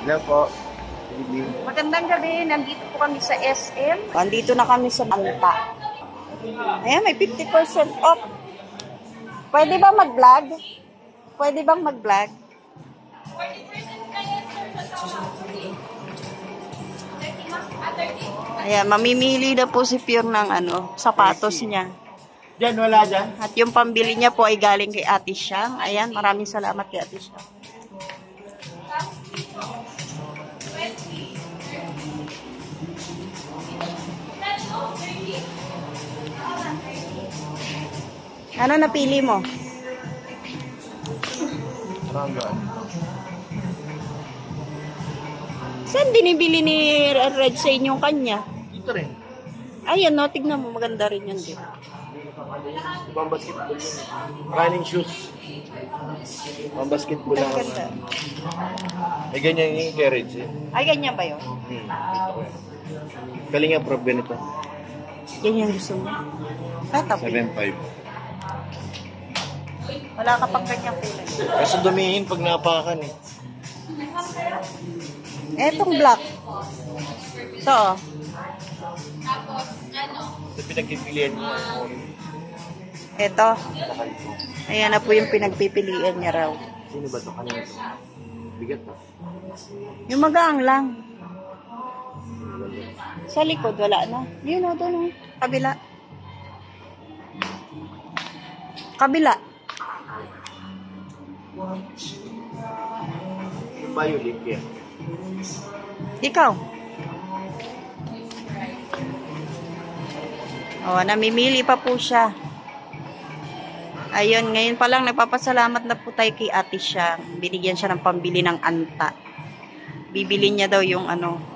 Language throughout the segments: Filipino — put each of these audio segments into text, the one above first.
Hello po. Magandang gabi. Nandito po kami sa SM. Nandito na kami sa Anta. Ayan, may 50% off. Pwede ba mag-vlog? Pwede bang mag-vlog? Ayan, mamimili na po si Pure ng sapatos niya. Diyan, wala dyan. At yung pambili niya po ay galing kay Ate Siang. Ayan, maraming salamat kay Ate Siang. Ano napili mo? Hanggang. Saan binibili ni Red sa inyong kanya? Dito rin. Ayan, no, tignan mo, maganda rin yan din. Pang basketball yun. Running shoes. Pang basketball lang. Ganda. Ay, ganyan yung carriage eh. Ay, ganyan ba yun? Dito ko yan. Kalinga prob ganito. Ganyan gusto mo? Tatabi. 7.5. Wala ka pang ganyang pilay. Kaso dumihin pag napakan eh. Etong black. Ito, oh. Ito pinagpipilian niya. Ito. Ayan na po yung pinagpipilian niya raw. Sino ba ito? Kanina ito? Bigat to. Yung magaang lang. Sa likod, wala na. Yun, o, doon, o. Kabila. Kabila. Yung violet yan. Ikaw. O, namimili pa po siya. Ayun, ngayon pa lang nagpapasalamat na po tayo kay Ate Siang. Binigyan siya ng pambili ng anta. Bibili niya daw yung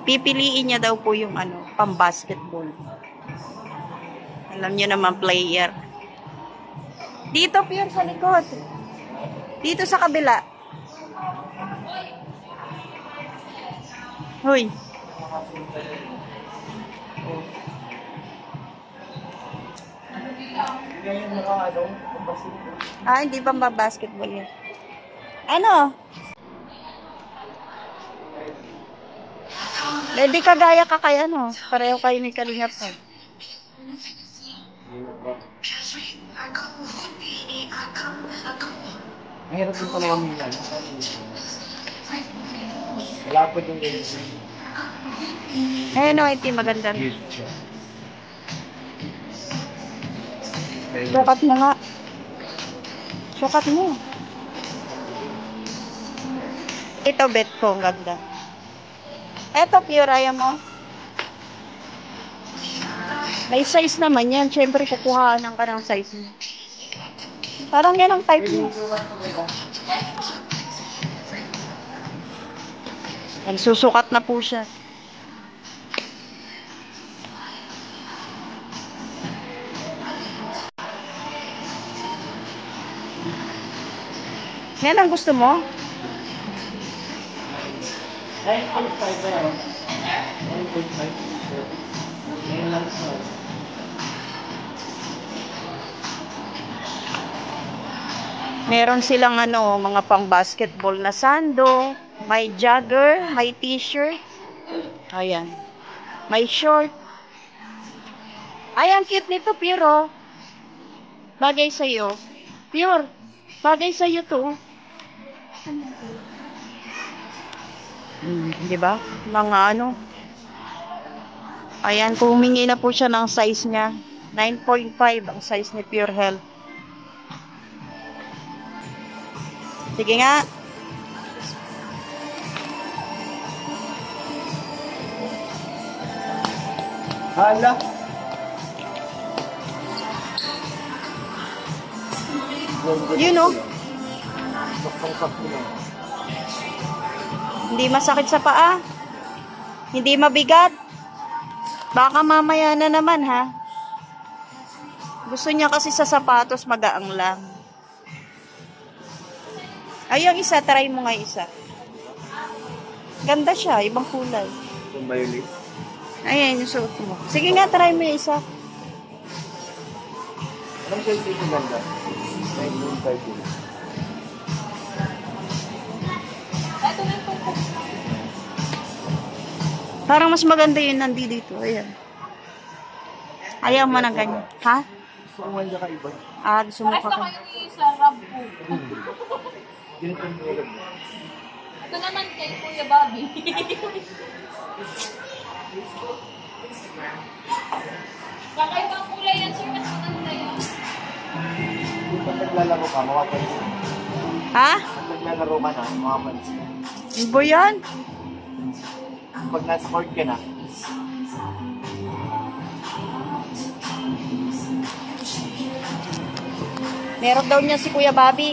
pipiliin niya daw po yung pang-basketball. Alam niyo naman, player. Dito, Pure, sa likod. Dito sa kabila. Hoy. Hindi pa basketball yun. Ano? Ready ka gaya ka kay pareho kayo ni Kalingap mo. Mahirap yung kalawang hilan. Malapot yung ganyan. Ito maganda rin. Sukat mo nga. Sukat mo. Ito bet ko, ang ganda. Ito, Pure, ayaw mo. May size naman yan. Siyempre, kukuhaan ka ng size mo. Parang yan ang type mo. Susukat na po siya. Yan ang gusto mo? 9.5 ba yun? 9.5. Meron silang mga pang-basketball na sando, may jogger, may t-shirt. Ayan. May short. Ay, ang cute nito, Pure. Bagay sa'yo. Pure. Bagay sa'yo to. Di ba? Mga Ayan, humingi na po siya ng size niya. 9.5 ang size ni Pure Health. Sige nga. Hala. You know. Hindi masakit sa paa. Hindi mabigat. Baka mamaya na naman, ha? Gusto niya kasi sa sapatos magaang lang. Ay, yung isa, try mo nga isa. Ganda siya, ibang kulay. Yung violet. Ayan, yung suot mo. Sige nga, try mo yung isa. Anong size ito ganda? 9.5 yun. Parang mas maganda yun nandito. Ayan. Ayaw mo ng ganyan. Ha? Gusto ko nga kaiba. Ah, gusto mo Basta ka. kayo ni Sarab po. Ganito yung nilagay. Ito naman kay Kuya Bobby. Kakaibang kulay yan, sir. Mas maganda yan. Pag naglalaro ka, makapansin. Ha? Pag naglalaro ka na, makapansin. Ano ba yan? Pag nasa court ka na, Meron daw niya si Kuya Bobby.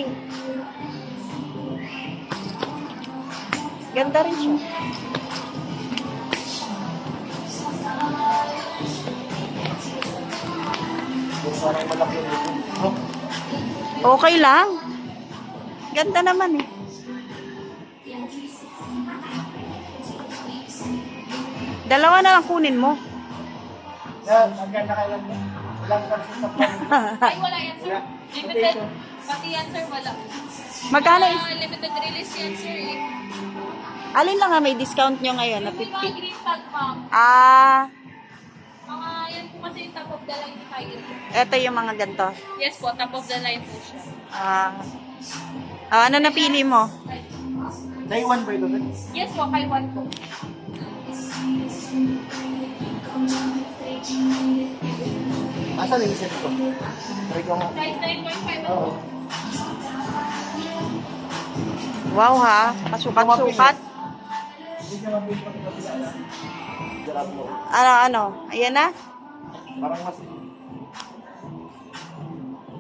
Ganda rin siya. kung parang malaki yung likod. Oh, Okay lang. Ganda naman eh. Dalawa na lang kunin mo. yan, ang ganda ka lang. Ilang kasi sa plan. Ay, wala yan, sir. Limited. Pati yan, sir, wala. Magkano is... Limited release yan, sir. Alin lang nga may discount nyo ngayon na Yung mga 50? green tag, ma'am. Ah, Mga yan po kasi yung top of the line ni Tiger. eto yung mga ganito. Yes po, top of the line po siya. Ano napili mo? Day 1 ba ito? Yes po, kay one po. Asa na isa dito? Try ko mo. Size 9.5 po. Oo. Wow ha, kasukat-sukat. Hindi siya mabilis pag kapila. Jarap mo. Ano? Ayan na? Parang mas...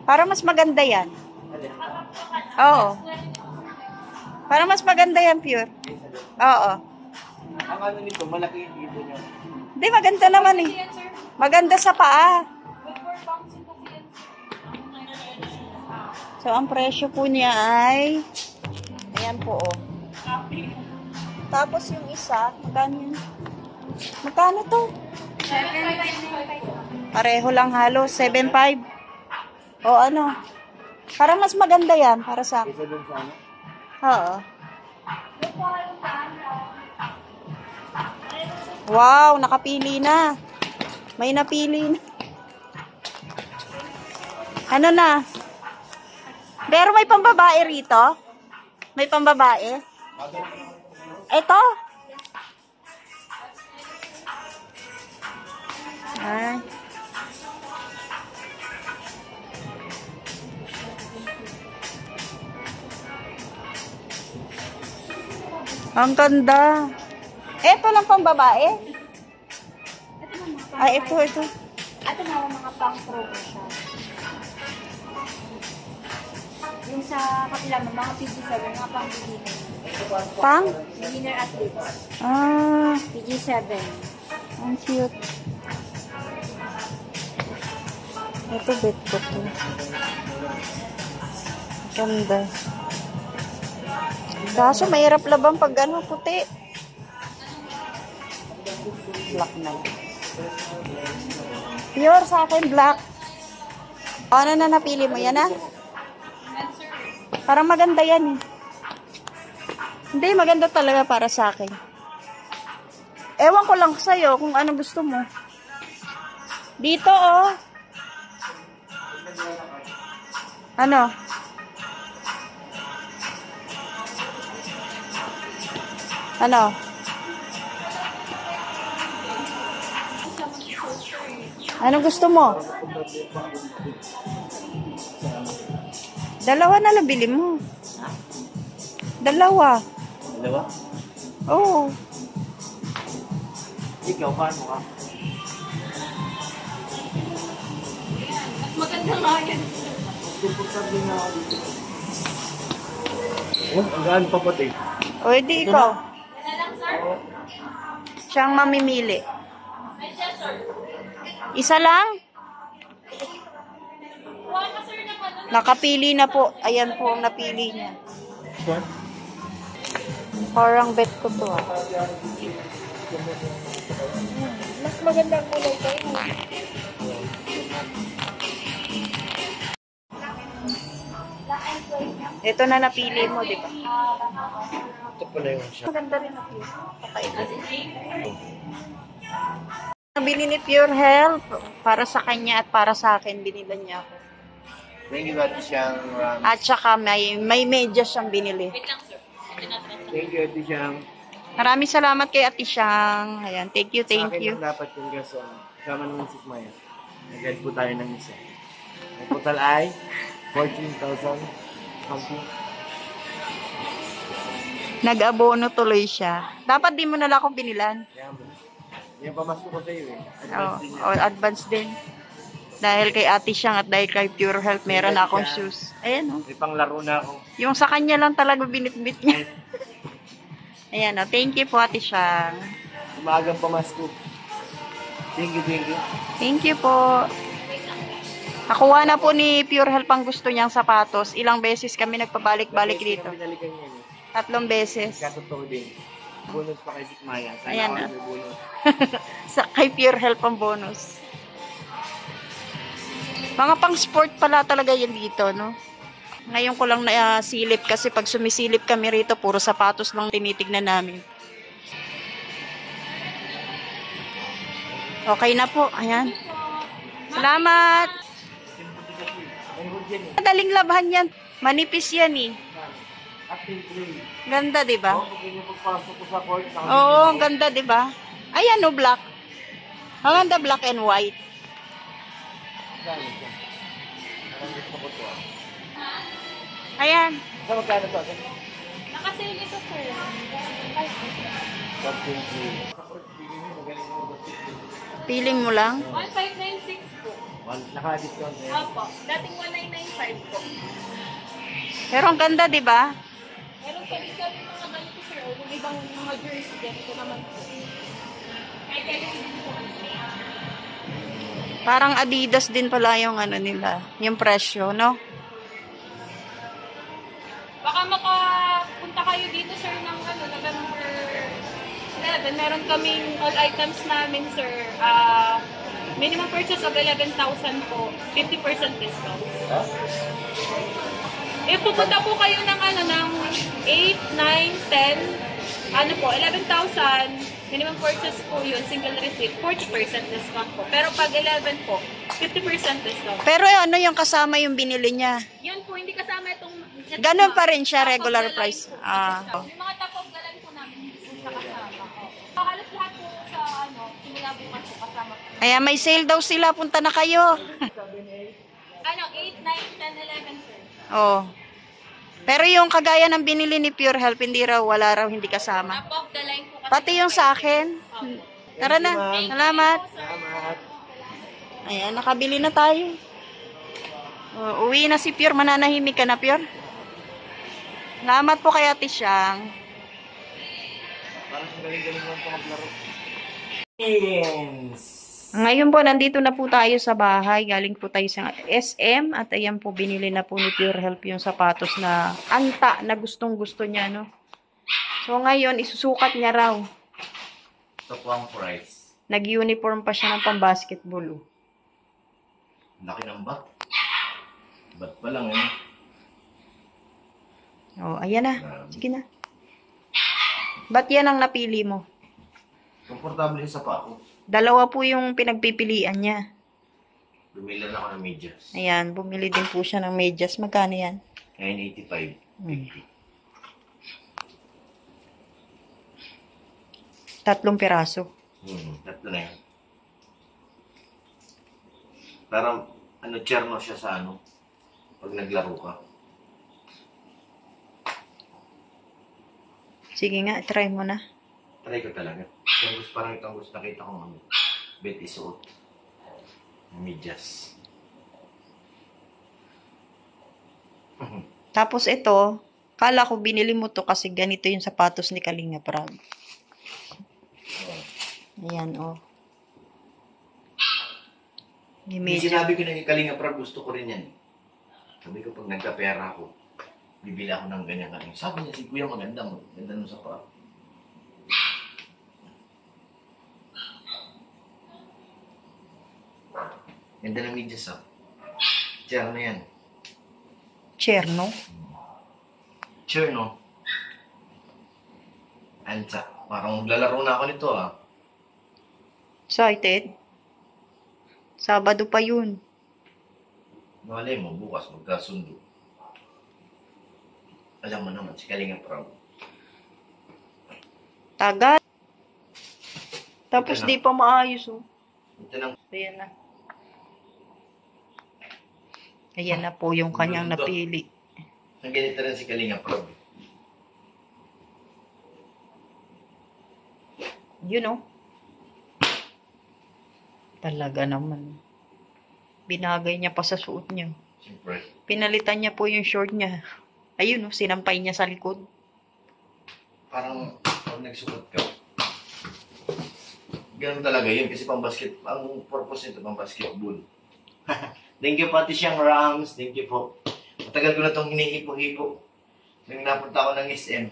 Para mas maganda yan. Alin? Oo. Para mas maganda yan, Pure. Oo. Ang ano nito, malaki yung dito niya. Hindi, maganda naman eh. Yan, sir. Maganda sa paa. Good for bouncing kasi yan, sir. So, ang presyo po niya ay... Ayan po, oh. Tapos yung isa, magkano yun? Magkano to? 7.5. Pareho lang halos, 7.5. O ano? Para mas maganda yan, para sa akin. Isa dun sa ano? Oo. Wow, nakapili na. May napili na. Ano na? Pero may pambabae rito? May pambabae? Ito? Ay. Ang ganda. Ito lang pang babae? Ay, ito. Ito na mga pang-promotion. Yung sa kapila mo, mga 57, mga pang-beginner. Pang? Beginner athletes. Ah, PG7. ang cute. Ito, bet ko to. Ganda. Kaso, mahirap labang pag ano, puti. Black na. Pure sa akin, black. Ano na napili mo? Yan na? Yan, sir. Parang maganda yan eh. Hindi, maganda talaga para sa akin. Ewan ko lang sa'yo kung ano gusto mo. Dito, oh. Ano? Ano? Ano gusto mo? Dalawa na lang bili mo. Dalawa. Dalawa? Oo. Ikaw, paano ka? Mas maganda nga yan, sir. Komportable na ako dito. Oh, ang gaan pa pati. O, edi ikaw. Yan na lang, sir. Siyang mamimili. Ay, siya, sir. Isa lang? Kuha ka, sir, ng ano. Nakapili na po. Ayan po ang napili niya. What? Parang bet ko to ah. Mas magandang kulay kayo. Ito na napili mo, di ba? Ito pala yung shop. Maganda rin ako. Kakaiba. Nabili ni Pure Health para sa kanya at para sa akin. Binilan niya ako. Thank you, Ate Siyang. At saka may medyas siyang binili. Wait lang, sir. Thank you, Ate Siyang. Maraming salamat kay Ate Siyang. Ayan, thank you, Sa thank akin you. lang dapat yung gaso. Sama naman si Maya. Nag-guide po tayo ng isa. Ang total ay 14,000 something. Nag-abono tuloy siya. Dapat di mo na lang akong binilan. Kaya mo. Yan pamasok ko sa iyo eh. Oh, Advance din yan. oh, advance din. Dahil kay Ate Siyang at dahil kay Pure Health, meron na akong shoes. Ayan, oh. May panglaro na ako. Yung sa kanya lang talaga binitbit niya. Ayan, oh. Thank you po, Ate Siyang. Umagang pamasko. Thank you, thank you. Thank you po. Nakuha na po ni Pure Health ang gusto niyang sapatos. Ilang beses kami nagpabalik-balik dito. Binalikan niya eh. 3 beses. Katotoo din. Bonus pa kay Maya. Sana Ayan ako na. may bonus. Sa kay Pure Health ang bonus. Mga pang sport pala talaga yun dito, no? Ngayon ko lang silip kasi pag sumisilip kami rito, puro sapatos lang tinitignan namin. Okay na po. Ayan. Salamat. May hood yan eh. Madaling labhan yan. Manipis yan eh. Active play. Ganda, di ba? Pag yung pagpasok ko sa court, Oo, ang ganda, di ba? Ayan, no, black. Ang ganda, black and white. Ayan. Sa magkano to? Nakasale ito, sir. Something play. Feeling mo lang. 1596 po. Naka-discount na yan. Opo. Dating 1995 po. Pero ang ganda, di ba? Meron pa rin kami mga ganito, sir. O yung ibang mga jersey, ganito naman po. Kahit kailan hindi po. Parang Adidas din pala yung ano nila, yung presyo, no? Baka makapunta kayo dito, sir, ng November 11. Meron kaming all items namin, sir. Minimum purchase of 11,000 po. 50% discount. Ha? If pupunta po kayo ng ng 8, 9, 10, po, 11,000, minimum purchase po yun, single receipt, 40% discount po. Pero pag 11 po, 50% discount. Pero ano yung kasama yung binili niya? Yun po, hindi kasama itong... Ganun pa rin siya, Top of regular the line price. po. Ah. Yung mga top of the line po namin, hindi po siya kasama. Halos lahat po sa simula bukas po kasama po. Kaya may sale daw sila, punta na kayo. 8, 9, 10, 11, sir. Oh. Pero yung kagaya ng binili ni Pure Health, wala raw hindi kasama. Top of the line po kasi. Pati yung sa akin. Tara na. Salamat. Salamat. Ayan, nakabili na tayo. Oh, uwi na si Pure. Mananahimik ka na, Pure. Salamat po kay Ate Siyang. Parang galing-galing lang ito maglaro. Yes! Ngayon po, nandito na po tayo sa bahay. Galing po tayo sa SM. At ayan po, binili na po ni Pure Health yung sapatos na anta na gustong-gusto niya, no? So, ngayon, isusukat niya raw. Ito po ang price. Nag-uniform pa siya ng pang-basketball. Laki ng bat. Bat pa lang eh. Oh, ayan na. Sige na. Ba't yan ang napili mo? Komportable yung sapa ko. Dalawa po yung pinagpipilian niya. Bumili na ako ng medyas. Ayan, bumili din po siya ng medyas. Magkano yan? 985. 3 piraso. Tatlo na yan. Parang, cherno siya sa pag naglaro ka. Sige nga, try mo na. Try ko talaga. Parang itong gusto nakita kong bet isuot. Medyas. Tapos ito, kala ko binili mo to kasi ganito yung sapatos ni Kalinga Prab. Ayan, oh. Ni Hindi medyo. sinabi ko na Kalinga Prab, gusto ko rin yan. Sabi ko pag nagkapera ako, bibili ako ng ganyan kaling. Sabi niya, si Kuya maganda mo. Ganda nung sapa. Ganda ng medyas ah. Chair na yan. Cherno. Chair no? Ansa. Parang maglalaro na ako nito ah. Excited? Sabado pa yun. Malay mo, bukas magkasundo. Alam mo naman, si Kalinga Prab. Tagal. Tapos Ito na. di pa maayos, oh. Ito lang. Ayan na. Ayan na po yung kanyang Ganda. napili. Ang ganito rin si Kalinga Prab. Yun, oh. Talaga naman. Binagay niya pa sa suot niya. Siyempre. Pinalitan niya po yung short niya. Ayun, oh, sinampay niya sa likod. Parang pag nagsuot ka, ganun talaga yun. Kasi ang purpose nito, pang basketball. Thank you pati siyang Rams. Thank you po. Matagal ko na itong hinihipo-hipo. Nung napunta ako ng SM.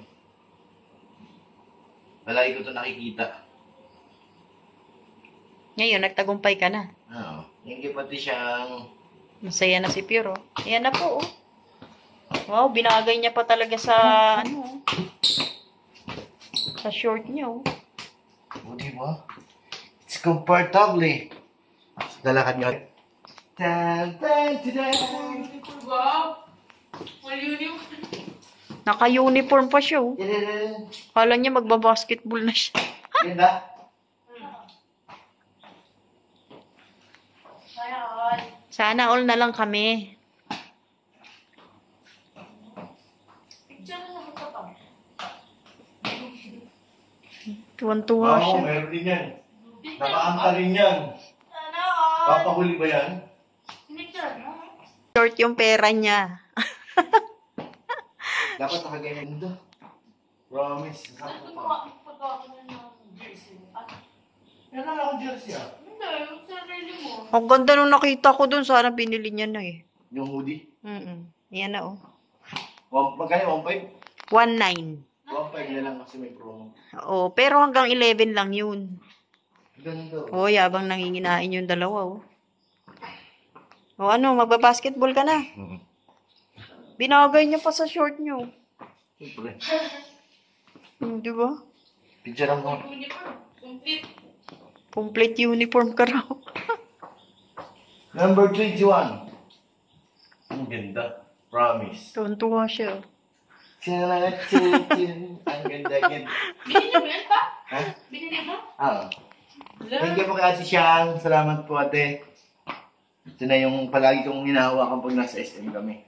Palagi ko ito nakikita. Ngayon, nagtagumpay ka na. Oo. Thank you pati siyang... Masaya na si Pure, oh. Ayan na po, oh. Wow, binagay niya pa talaga sa, ano, sa short niya, oh. O, diba? It's comfortably. Lalakad nyo. Tan, tan, tan. Wow! Maliw-liw. Naka-uniform pa siya, oh. Tadadaan. Kala niya magbabasketball na siya. Ganda. Sana all na lang kami. Picture na lang ito pa. Tuwan-tuwa siya. Meron din yan. Nakaanta rin yan. Papahuli ba yan? Picture, no? Short yung pera niya. Dapat nakagaya mo doon. Promise. Pagkawa ko na ng jersey. Yan lang ako jersey ah. Hindi, yung sarili mo. Ang ganda nung nakita ko dun. Sana binili niya na, eh. Yung hoodie. Yan na, oh. Magkano? 1.5? 1.9. 1.5 na lang kasi may promo. Oh, pero hanggang 11 lang yun. Ganda. Oh, yabang nanginginain yung dalawa, oh. O ano, magbabasketball ka na. Binagay niya pa sa short niyo. Siyempre. Di ba? Picture mo. Complete. Complete uniform ka raw. Number 21. Ang ganda. Promise. Tuwan-tuwa siya. Ang ganda. Binili mo yan pa? Ha? Binili mo? Ah. Thank you po kay Ate Siang. Salamat po ate. Ito na yung palagi kong hinahawakan pag nasa SM kami.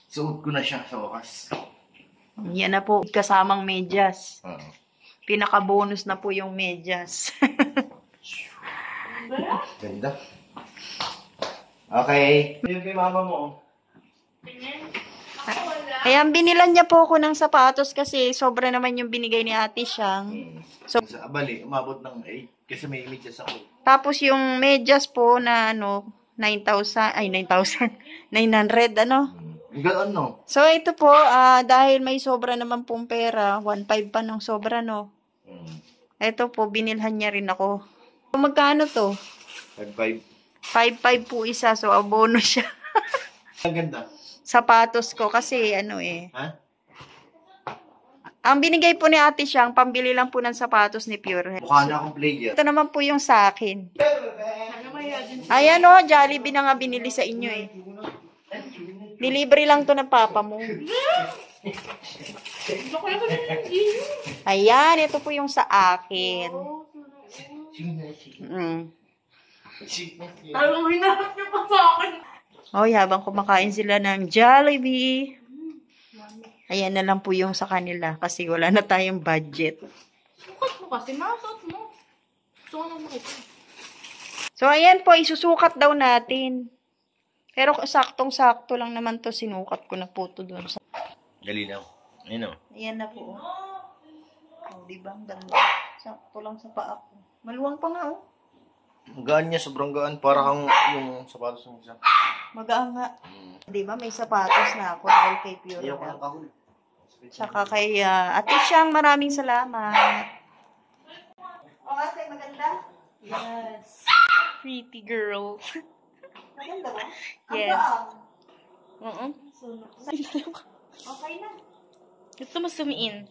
Suot ko na siya sa wakas. Yan na po, kasamang medyas. Oo. Pinaka-bonus na po yung medyas. Ganda. Okay. Yung kay mama mo. Tingin. Ako wala. Kaya binilan niya po ako ng sapatos kasi sobra naman yung binigay ni Ate Siang. So, Sa abali, umabot ng 8. Kasi may images ako. tapos yung medyas po na ano, 9,900, ano. Gano'n no? So, ito po, dahil may sobra naman pong pera, 1.5 pa ng sobra, no. Ito po, binilhan niya rin ako. Magkano to? 5.5. 5.5 po isa, so abono siya. Ang ganda. Sapatos ko kasi ano eh. Ha? Ang binigay po ni Ate Siang, pambili lang po ng sapatos ni Pure. Mukha na akong player. Ito naman po yung sa akin. Ayan o, Jollibee na nga binili sa inyo eh. Delivery lang to ng papa mo. Ayan, ito po yung sa akin. Talagang hinarap niyo pa sa akin. Oh, habang kumakain sila ng Jollibee. Ayan na lang po yung sa kanila kasi wala na tayong budget. Sukat mo kasi, masot mo. Gusto ko na makita. So, ayan po, isusukat daw natin. Pero saktong-sakto lang naman to, sinukat ko na po to doon. Dali lang. Ayun o. Ayan na po. Oh, diba? Ang ganda. Sakto lang sa paa ko. Maluwang pa nga, oh. Ang gaan niya, sobrang gaan. Para kang yung sapatos ng isa. Magaan nga. Diba? May sapatos na ako dahil kay Pure. Ayaw ko ng kahul. Tsaka kay Ate Siang, maraming salamat. O, ate, maganda? Yes. Pretty girl. Maganda ba? Yes. Okay na. Gusto mo sumiin?